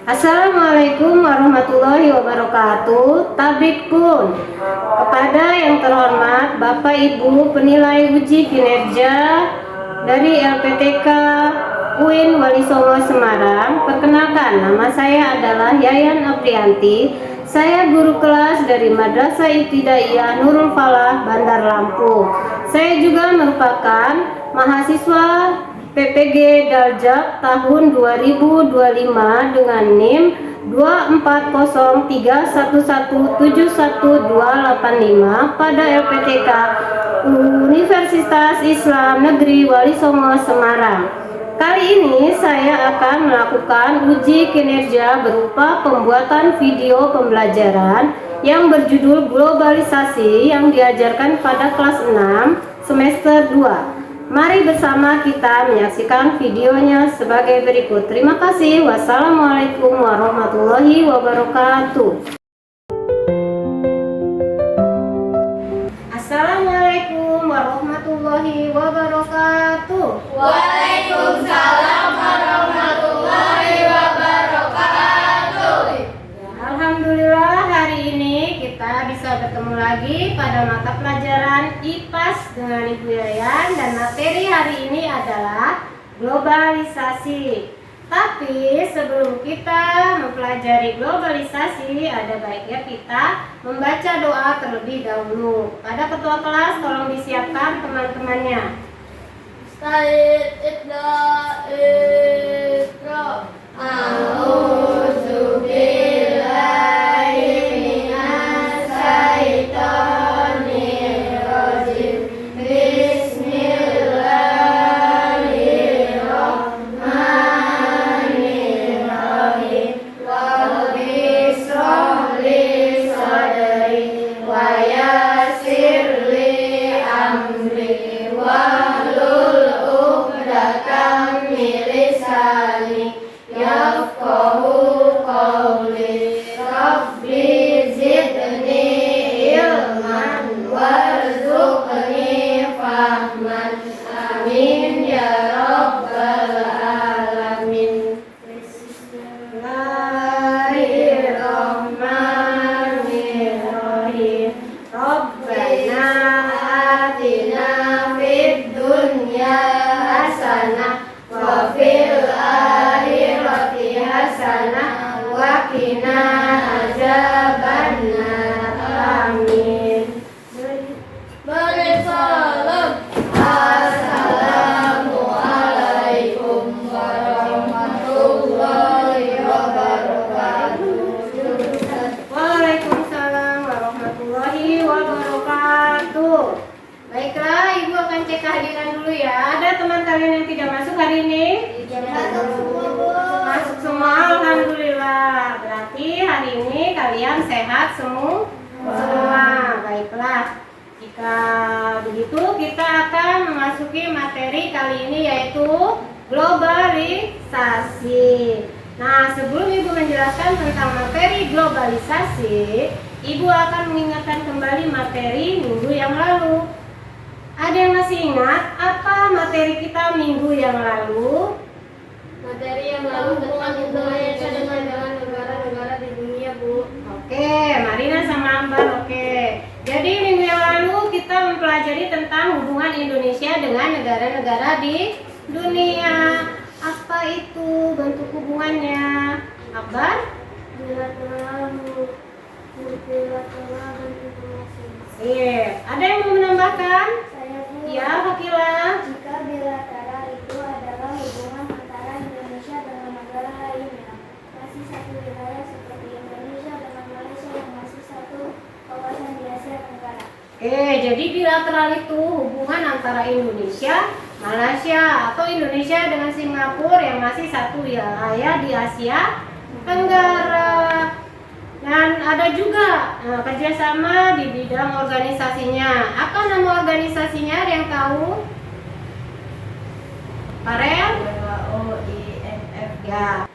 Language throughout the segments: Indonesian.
Assalamualaikum warahmatullahi wabarakatuh. Tabrik pun kepada yang terhormat Bapak Ibu penilai uji kinerja dari LPTK UIN Wali Songo Semarang. Perkenalkan, nama saya adalah Yayan Aprianti. Saya guru kelas dari Madrasah Ibtidaiyah Nurul Falah, Bandar Lampung. Saya juga merupakan mahasiswa PPG Daljak tahun 2025 dengan NIM 24031171285 pada LPTK Universitas Islam Negeri Wali Songo Semarang. Kali ini saya akan melakukan uji kinerja berupa pembuatan video pembelajaran yang berjudul globalisasi yang diajarkan pada kelas 6 semester 2. Mari bersama kita menyaksikan videonya sebagai berikut. Terima kasih. Wassalamualaikum warahmatullahi wabarakatuh. Assalamualaikum warahmatullahi wabarakatuh. Waalaikumsalam warahmatullahi wabarakatuh. Alhamdulillah, hari ini kita bisa bertemu lagi pada mata pelajaran IPAS dengan Ibu Yayan, dan materi hari ini adalah globalisasi. Tapi sebelum kita mempelajari globalisasi, ada baiknya kita membaca doa terlebih dahulu. Pada ketua kelas tolong disiapkan teman-temannya. Sta'id idla ikra. A'udzu billahi minas syaitonir rajim. Bismillahirrahmanirrahim. Rabbi shrah li sadri wa yassir li amri wahlul 'uqdatam min lisani yafqahu qawli. Rabbi zidni ilman warzuqni fahman. Amin ya rabbal alamin. Bismillahirrahmanirrahim. Rabbana atina fid dunya hasanah wa fil akhirati hasanah wa qina azabannar. Amin. Salam. Assalamualaikum warahmatullahi wabarakatuh. Waalaikumsalam warahmatullahi wabarakatuh. Baiklah, Ibu akan cek kehadiran dulu ya. Ada teman kalian yang tidak masuk hari ini? Masuk semua, alhamdulillah. Berarti hari ini kalian sehat semua? Baiklah. Jika begitu, kita akan memasuki materi kali ini, yaitu globalisasi. Nah, sebelum Ibu menjelaskan tentang materi globalisasi, Ibu akan mengingatkan kembali materi minggu yang lalu. Ada yang masih ingat apa materi kita minggu yang lalu? Materi yang lalu tentang Indonesia dengan negara-negara di dunia, Bu. Oke, Marina sama Ambar, oke. Jadi minggu yang lalu kita mempelajari tentang hubungan Indonesia dengan negara-negara di dunia. Apa itu bentuk hubungannya? Ambar? Bilateral, multilateral, dan diplomasi. Ada yang mau menambahkan? Saya, Bu. Ya, Fakila. Jika bilateral itu adalah hubungan antara Indonesia dengan negara lainnya, masih satu wilayah seperti Indonesia dengan Malaysia yang masih satu kawasan di Asia Tenggara. Jadi bilateral itu hubungan antara Indonesia, Malaysia, atau Indonesia dengan Singapura yang masih satu wilayah di Asia Tenggara. Dan ada juga kerjasama di bidang organisasinya. Apa nama organisasinya? Ada yang tahu? Farel? WHO, ya.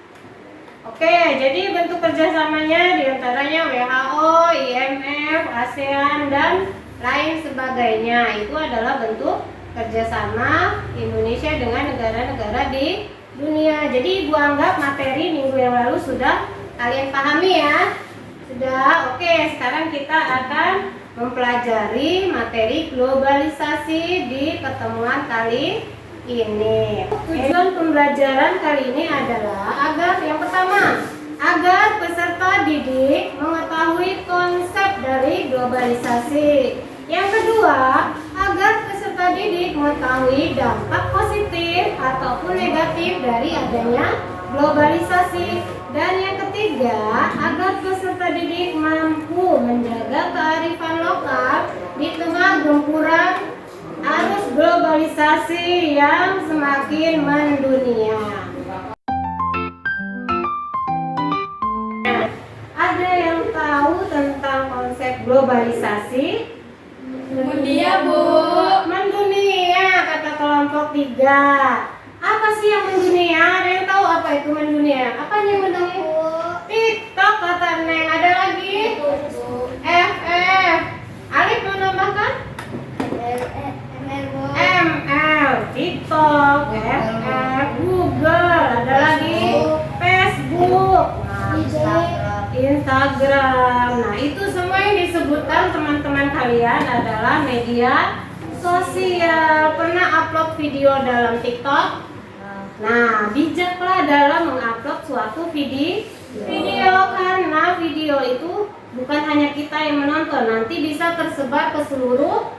Oke, jadi bentuk kerjasamanya diantaranya WHO, IMF, ASEAN, dan lain sebagainya. Itu adalah bentuk kerjasama Indonesia dengan negara-negara di dunia. Jadi Ibu anggap materi minggu yang lalu sudah kalian pahami ya. Sudah, oke. Sekarang kita akan mempelajari materi globalisasi di pertemuan kali ini. Tujuan pembelajaran kali ini adalah agar yang pertama, agar peserta didik mengetahui konsep dari globalisasi. Yang kedua, agar peserta didik mengetahui dampak positif ataupun negatif dari adanya globalisasi. Dan yang ketiga, agar peserta didik mampu menjaga kearifan lokal di tengah gempuran arus globalisasi yang semakin mendunia. Ada yang tahu tentang konsep globalisasi? Mendunia, Bu. Mendunia, kata kelompok 3. Apa sih yang mendunia? Ada yang tahu apa itu mendunia? Apa yang mendunia? TikTok, kata Neng. Ada lagi? FF. Alif mau nambahkan? ML, TikTok, FF, Google. Ada lagi? Facebook. Instagram. Nah, itu semua yang disebutkan teman-teman kalian adalah media sosial. Pernah upload video dalam TikTok? Nah, bijaklah dalam mengupload suatu video karena video itu bukan hanya kita yang menonton, nanti bisa tersebar ke seluruh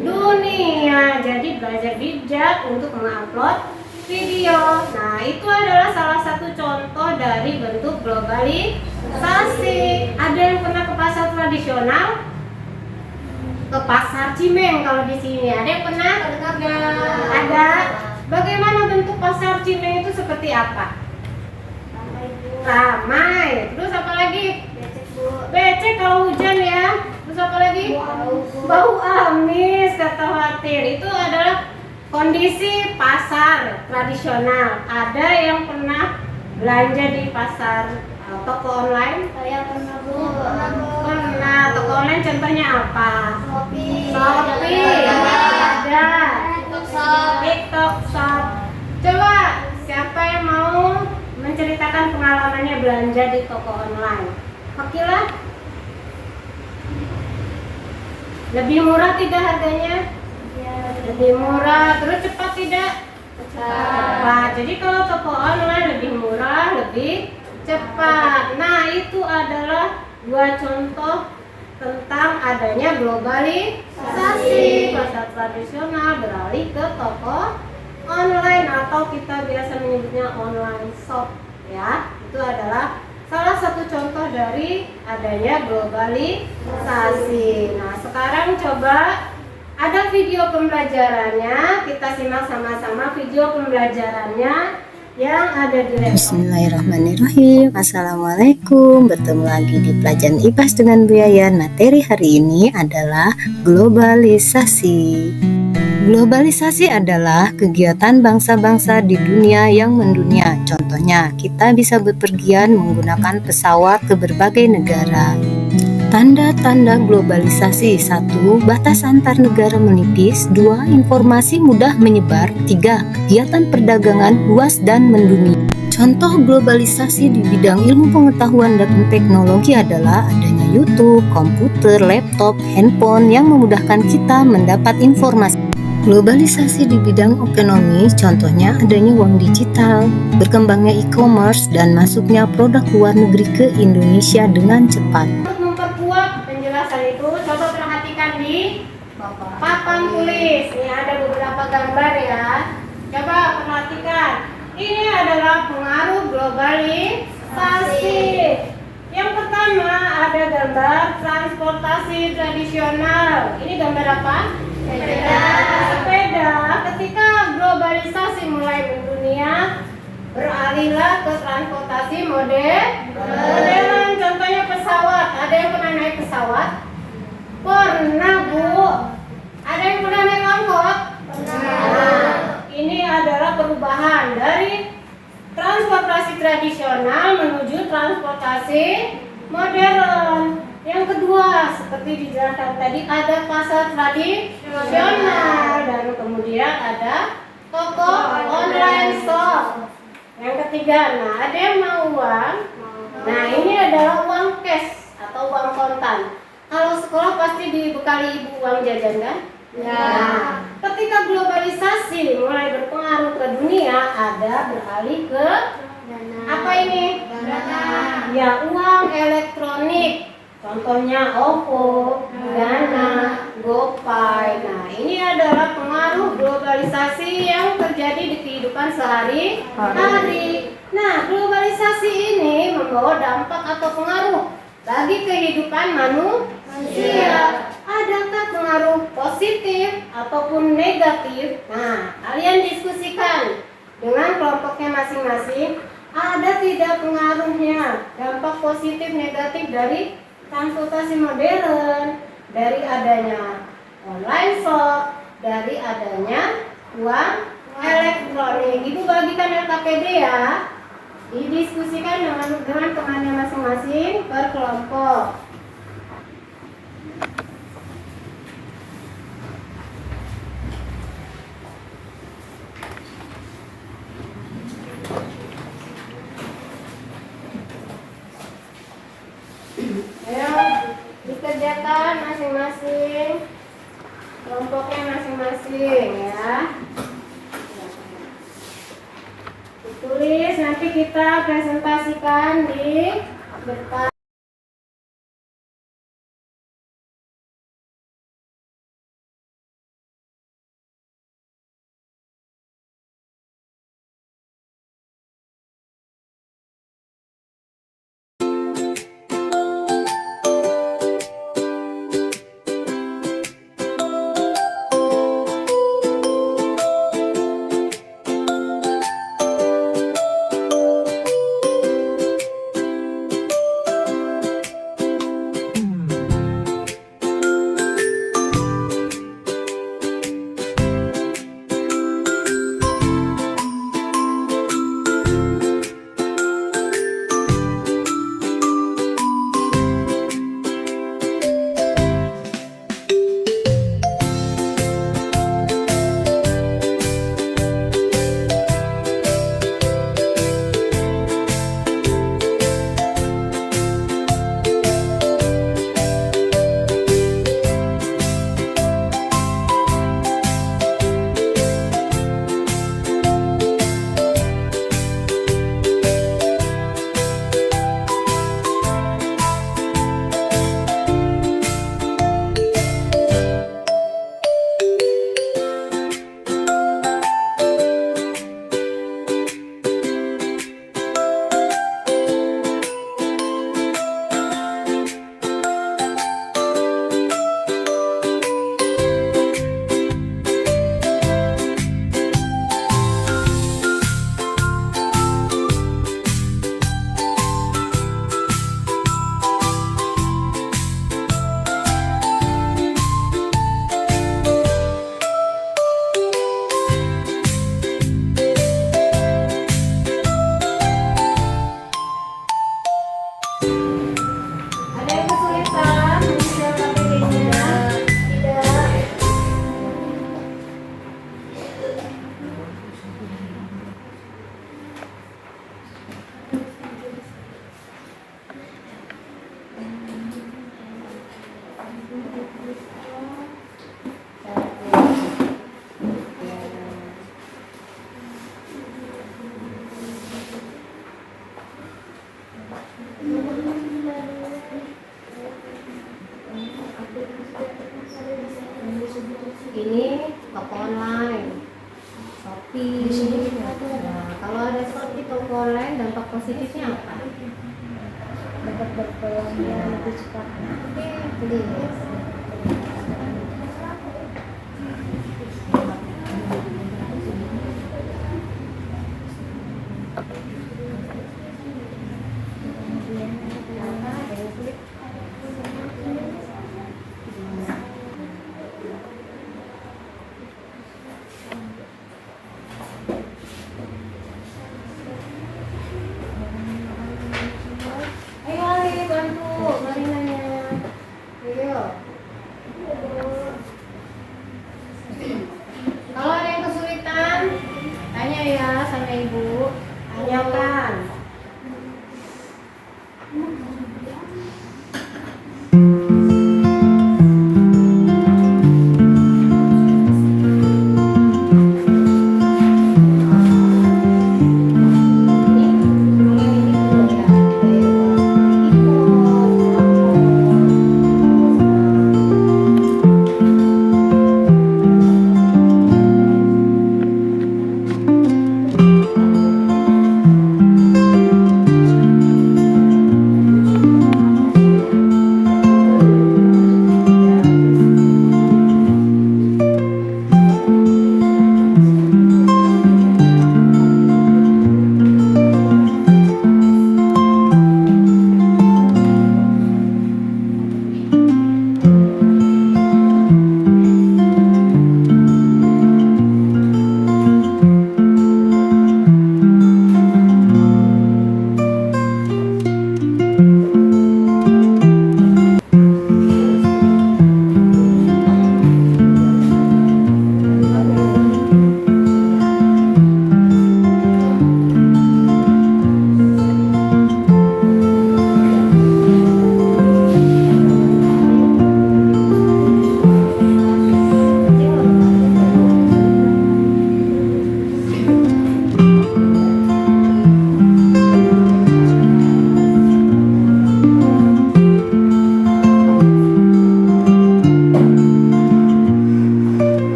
dunia. Jadi belajar bijak untuk mengupload video. Nah, itu adalah salah satu contoh dari bentuk globalisasi. Ada yang pernah ke pasar tradisional? Ke pasar Cimeng kalau di sini. Ada yang pernah? Ada. Bagaimana bentuk pasar Cimeng itu seperti apa? Ramai. Terus apa lagi? Becek kalau hujan ya. Terus apa lagi? Bau amis, kata khawatir. Itu adalah kondisi pasar tradisional. Ada yang pernah belanja di pasar toko online? Saya pernah, Bu. Pernah. Toko online contohnya apa? Shopee. Ada. TikTok Shop. Coba siapa yang mau menceritakan pengalamannya belanja di toko online? Fakila? Lebih murah tidak harganya? Lebih murah. Terus cepat tidak? Cepat. Jadi kalau toko online lebih murah, lebih cepat. Nah, itu adalah dua contoh tentang adanya globalisasi. Pasar tradisional beralih ke toko online atau kita biasa menyebutnya online shop ya. Itu adalah salah satu contoh dari adanya globalisasi. Nah, sekarang coba ada video pembelajarannya. Kita simak sama-sama video pembelajarannya yang ada di laptop. Bismillahirrahmanirrahim. Assalamualaikum. Bertemu lagi di pelajaran IPAS dengan Bu Yayan. Materi hari ini adalah globalisasi. Globalisasi adalah kegiatan bangsa-bangsa di dunia yang mendunia. Contohnya, kita bisa bepergian menggunakan pesawat ke berbagai negara. Tanda-tanda globalisasi: 1. Batas antar negara menipis. 2. Informasi mudah menyebar. 3. Kegiatan perdagangan luas dan mendunia. Contoh globalisasi di bidang ilmu pengetahuan dan teknologi adalah adanya YouTube, komputer, laptop, handphone yang memudahkan kita mendapat informasi. Globalisasi di bidang ekonomi, contohnya adanya uang digital, berkembangnya e-commerce, dan masuknya produk luar negeri ke Indonesia dengan cepat. Itu coba perhatikan di papan tulis. Ini ada beberapa gambar ya. Coba perhatikan. Ini adalah pengaruh globalisasi. Yang pertama ada gambar transportasi tradisional. Ini gambar apa? Sepeda. Ketika globalisasi mulai mendunia, beralihlah ke transportasi modern. Contohnya pesawat. Ada yang pernah naik pesawat? Pernah, Bu. Ada yang pernah naik angkot? Pernah. Ini adalah perubahan dari transportasi tradisional menuju transportasi modern. Yang kedua, seperti dijelaskan tadi, ada pasar tradisional dan kemudian ada toko online shop. Yang ketiga, nah ada yang mau uang. Nah ini adalah uang cash atau uang kontan. Kalau sekolah pasti dibekali ibu uang jajan kan? Ya. Nah, ketika globalisasi mulai berpengaruh ke dunia, ada beralih ke apa ini? Dana. Ya, uang elektronik. Contohnya OVO, Dana, GoPay. Nah, ini adalah pengaruh globalisasi yang terjadi di kehidupan sehari-hari. Nah, globalisasi ini membawa dampak atau pengaruh bagi kehidupan manusia. Adakah pengaruh positif ataupun negatif? Nah, kalian diskusikan dengan kelompoknya masing-masing. Ada tidak pengaruhnya, dampak positif negatif dari transportasi modern, dari adanya online shop, dari adanya uang elektronik. Itu bagikan LKPD ya. Didiskusikan dengan temannya masing-masing per kelompok. Ayo dikerjakan masing-masing, kelompoknya masing-masing ya. Ditulis, nanti kita presentasikan di depan. Ada yang kesulitan mengisi LKPD-nya? Tidak. Ini toko online, Shopee. Nah, kalau ada Shopee toko online, dampak positifnya apa? Dapat berpeluangnya lebih cepat. Oke, please. Apa? Ada yang sulit? Ayo Ali, bantu Marinanya. Ayo. Kalau ada yang kesulitan, tanya ya sama ibu. Tanya kebanyakan.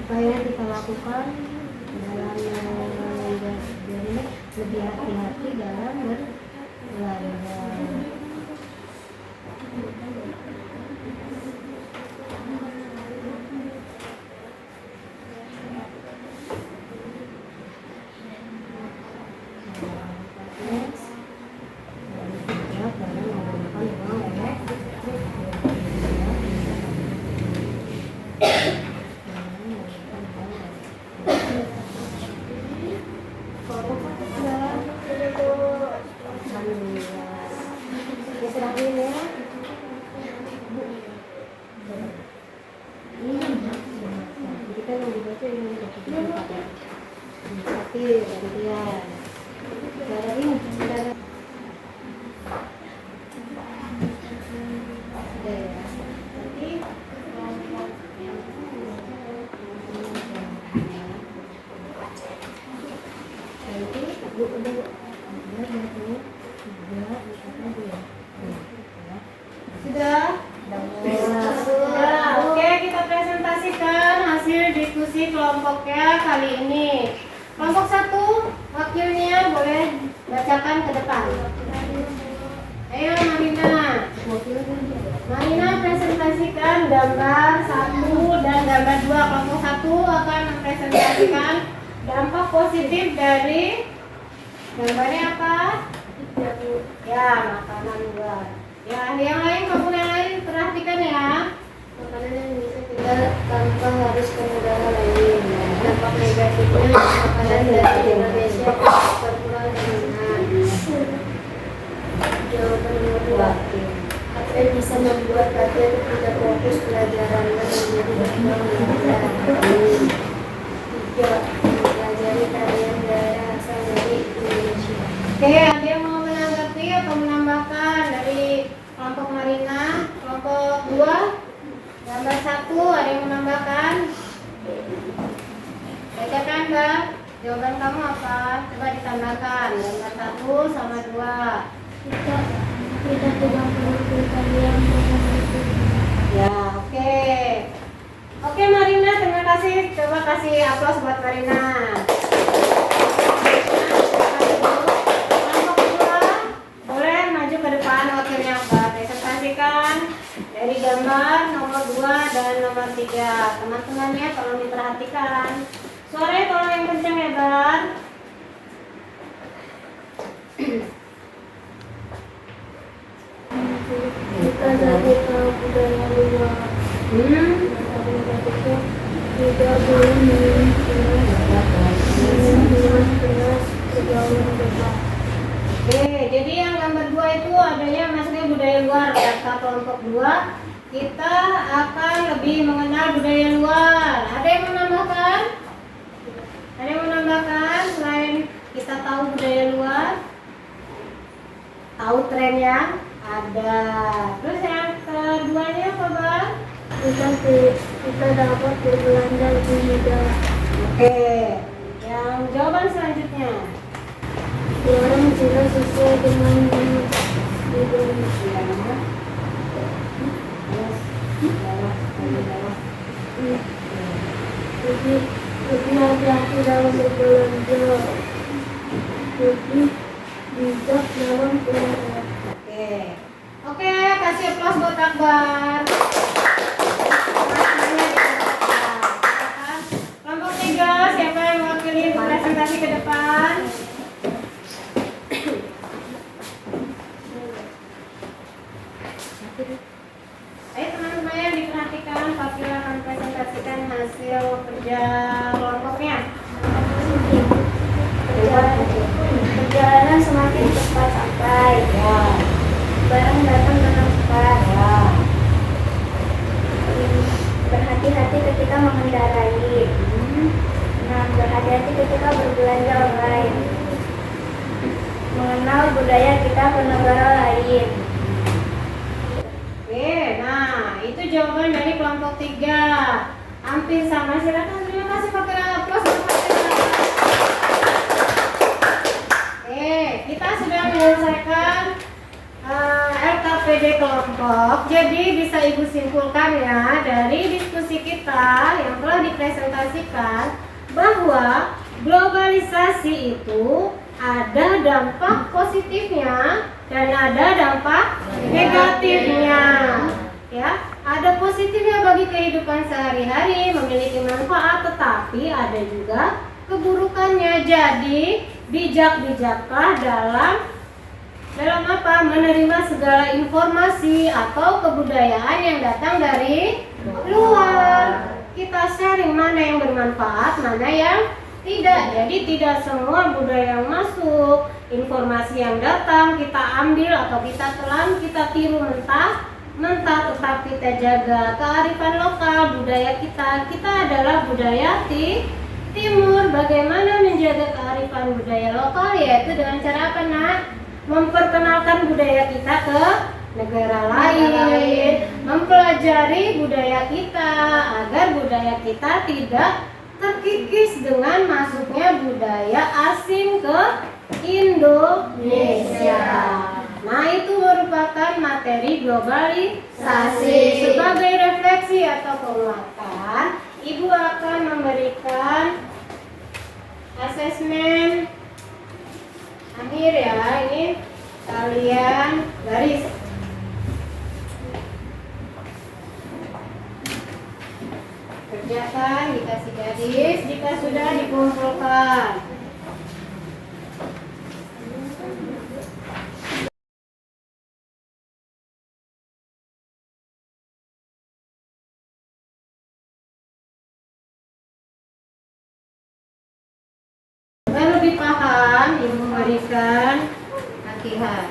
Apa yang kita lakukan dalam lebih hati-hati dalam berolahraga. Sudah? Sudah. Oke, kita presentasikan hasil diskusi kelompoknya kali ini. Kelompok 1, wakilnya boleh bacakan ke depan. Ayo Marina. Marina presentasikan gambar 1 dan gambar 2. Kelompok 1 akan mempresentasikan dampak positif dari gambarnya apa? Ya, makanan luar. Ya, yang lain, kamu yang lain perhatikan ya. makanan yang bisa kita tanpa harus ke negara lain. Dampak negatifnya makanan dari Indonesia berkurang keinginan. Jawaban nomor 2. HP bisa membuat latihan tidak fokus pelajaran dan menjadi gampang belajar. 3. Mempelajari tarian daerah asal dari Indonesia. Oke, ada yang mau menanggapi atau menambahkan dari kelompok Marina, kelompok 2, gambar 1, ada yang menambahkan? Bacakan, Mbak. Jawaban kamu apa? Coba ditambahkan gambar 1 sama 2. Kita tidak perlu tarian itu. Ya, oke. Oke Marina, terima kasih. Coba kasih aplaus buat Marina. Kelompok 2, boleh maju ke depan wakilnya apa? Presentasikan dari gambar nomor 2 dan nomor 3. Teman-temannya tolong diperhatikan. Suaranya tolong yang kencang ya, Bar. Kita dari tahu budaya luar. Tidak boleh minum keras pergaulan bebas. Oke, jadi yang gambar 2 itu adanya maksudnya budaya luar. Kata kelompok 2, kita akan lebih mengenal budaya luar. Ada yang menambahkan? Ada yang menambahkan selain kita tahu budaya luar? Tahu trennya? Ada. Terus yang keduanya apa, Bang? Kita dapat berbelanja lebih mudah. Oke. Yang jawaban selanjutnya. Orang jelas sesuai dengan Indonesia. Lebih hati-hati dalam berbelanja. Lebih bijak dalam pengeluaran. Oke. Oke, kasih aplaus buat Akbar. Kelompok 3, siapa yang mewakili presentasi ke depan? Ayo teman-teman diperhatikan, Fakir akan presentasikan hasil kerja kelompoknya. Perjalanan semakin cepat sampai. Ya, Barang datang dengan cepat. ya. Berhati-hati ketika mengendarai. Berhati-hati ketika berbelanja online. Mengenal budaya kita ke negara lain. Oke, nah itu jawaban dari kelompok 3. Hampir sama, silakan. Terima kasih Fakir, aplaus buat Fakir. Oke, kita sudah menyelesaikan LKPD kelompok. Jadi bisa Ibu simpulkan ya dari diskusi kita yang telah dipresentasikan bahwa globalisasi itu ada dampak positifnya dan ada dampak negatifnya. Ya, ada positifnya bagi kehidupan sehari-hari, memiliki manfaat, tetapi ada juga keburukannya. Jadi bijak-bijaklah dalam apa? Menerima segala informasi atau kebudayaan yang datang dari luar. Kita sharing mana yang bermanfaat, mana yang tidak. Jadi tidak semua budaya yang masuk, informasi yang datang kita ambil atau kita telan, kita tiru mentah, tetap kita jaga kearifan lokal budaya kita. Kita adalah budaya timur. Bagaimana menjaga kearifan budaya lokal? Yaitu dengan cara apa, Nak? Memperkenalkan budaya kita ke negara lain, mempelajari budaya kita agar budaya kita tidak terkikis dengan masuknya budaya asing ke Indonesia. Nah, itu merupakan materi globalisasi. Sebagai refleksi atau penguatan, Ibu akan memberikan asesmen akhir ya. Ini kalian garis. Kerjakan, dikasih garis jika sudah dikumpulkan. latihan.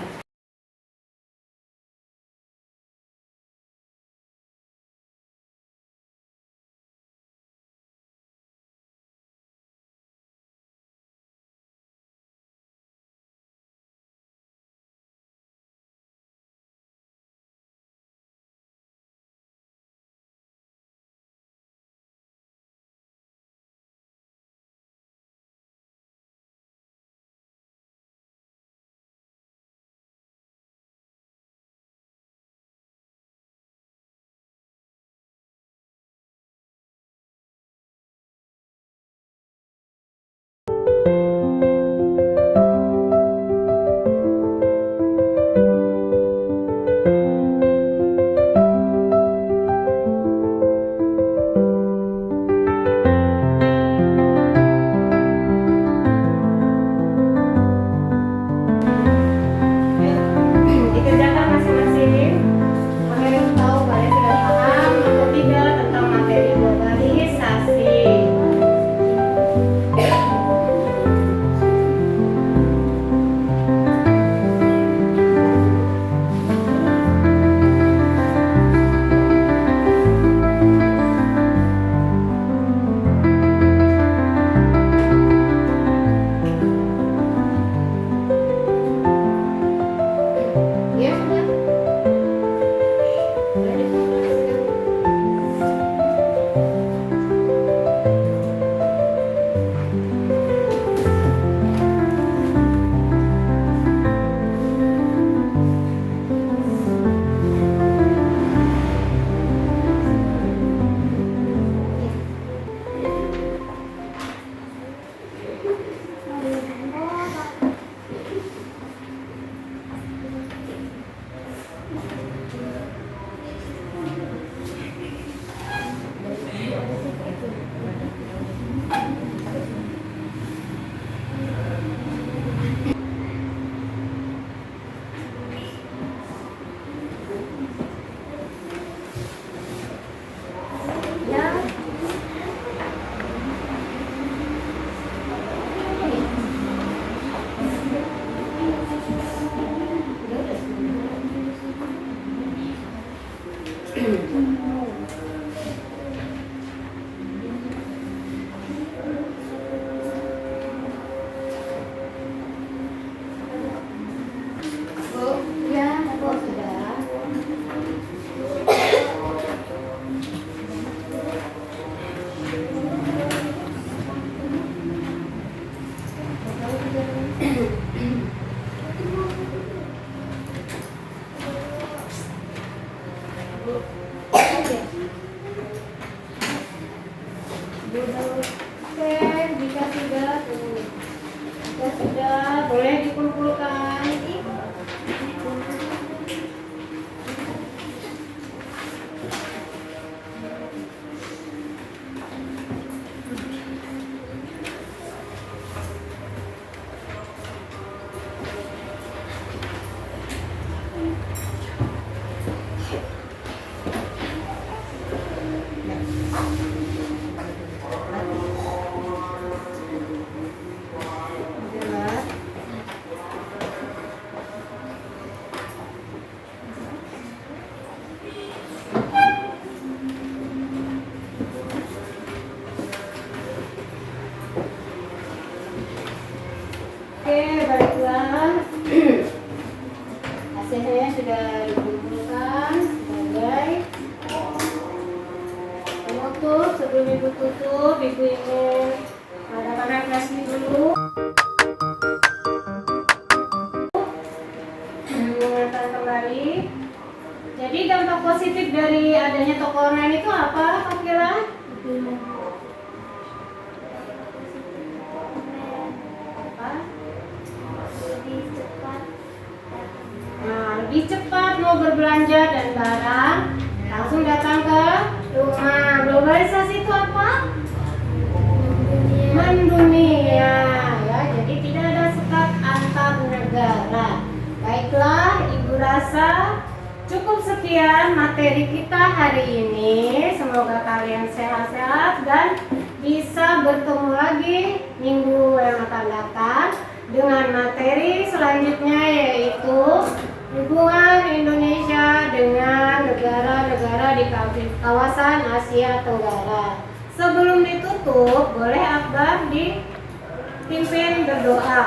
Dikerjakan masing-masing. Kalian tahu kalian sudah paham atau tidak tentang materi globalisasi. Ya, sudah. Boleh diperhatikan. Ya. Bu, ya, Bu, sudah. Oke, jika sudah, boleh dikumpulkan. Jelas. Oke, baiklah. Hasilnya sudah dikumpulkan sebagai penutup. Sebelum ibu tutup, ibu ingin mengadakan refleksi dulu. Mengingatkan kembali. Jadi dampak positif dari adanya toko online itu apa, Kak Kira? Apa? Lebih cepat. Nah, lebih cepat mau berbelanja dan barang langsung datang ke rumah. Globalisasi itu apa? Mendunia, ya. Jadi tidak ada sekat antar negara. Baiklah, Ibu rasa cukup sekian materi kita hari ini. Semoga kalian sehat-sehat dan bisa bertemu lagi minggu yang akan datang dengan materi selanjutnya, yaitu hubungan Indonesia dengan negara-negara di kawasan Asia Tenggara. Sebelum ditutup, boleh Akbar dipimpin berdoa.